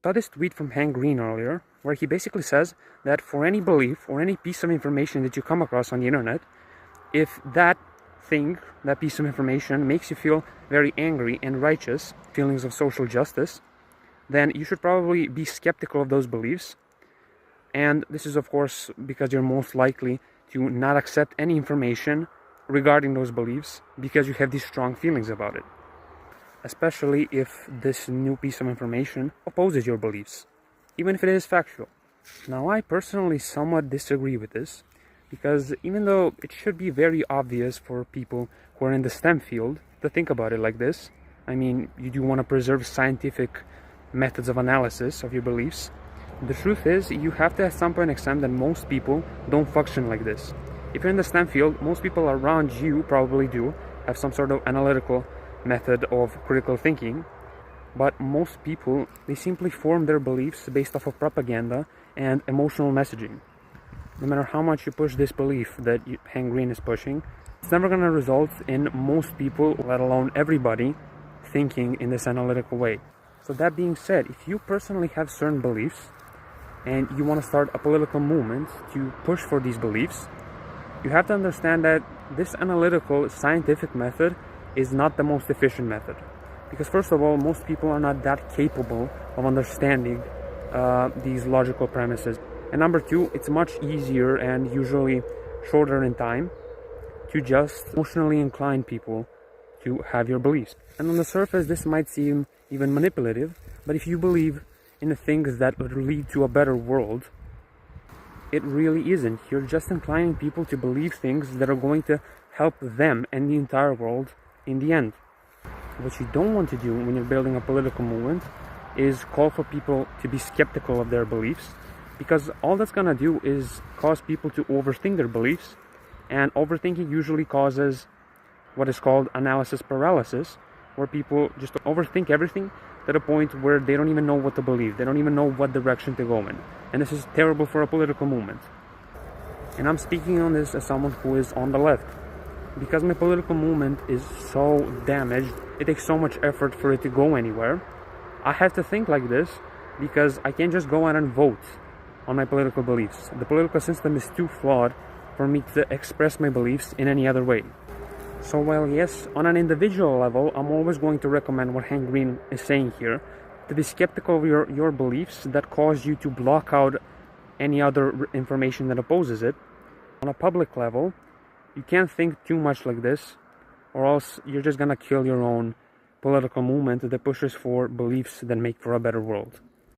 saw this tweet from Hank Green earlier, where he basically says that for any belief or any piece of information that you come across on the internet, if that piece of information makes you feel very angry and righteous, feelings of social justice, then you should probably be skeptical of those beliefs. And this is, of course, because you're most likely to not accept any information regarding those beliefs because you have these strong feelings about it, especially if this new piece of information opposes your beliefs, even if it is factual. Now, I personally somewhat disagree with this, because even though it should be very obvious for people who are in the STEM field to think about it like this, I mean, you do want to preserve scientific methods of analysis of your beliefs, the truth is you have to at some point accept that most people don't function like this. If you're in the STEM field, most people around you probably do have some sort of analytical method of critical thinking, but most people, they simply form their beliefs based off of propaganda and emotional messaging. No matter how much you push this belief that Hank Green is pushing, it's never going to result in most people, let alone everybody, thinking in this analytical way. So that being said, if you personally have certain beliefs and you want to start a political movement to push for these beliefs, you have to understand that this analytical, scientific method is not the most efficient method. Because first of all, most people are not that capable of understanding these logical premises. And number two, it's much easier and usually shorter in time to just emotionally incline people to have your beliefs. And on the surface, this might seem even manipulative, but if you believe in the things that would lead to a better world, it really isn't. You're just inclining people to believe things that are going to help them and the entire world in the end. What you don't want to do when you're building a political movement is call for people to be skeptical of their beliefs, because all that's going to do is cause people to overthink their beliefs, and overthinking usually causes what is called analysis paralysis, where people just overthink everything to the point where they don't even know what to believe, they don't even know what direction to go in. And this is terrible for a political movement. And I'm speaking on this as someone who is on the left. Because my political movement is so damaged, it takes so much effort for it to go anywhere, I have to think like this, because I can't just go out and vote on my political beliefs. The political system is too flawed for me to express my beliefs in any other way. So while yes, on an individual level, I'm always going to recommend what Hank Green is saying here, to be skeptical of your beliefs that cause you to block out any other information that opposes it. On a public level, you can't think too much like this, or else you're just gonna kill your own political movement that pushes for beliefs that make for a better world.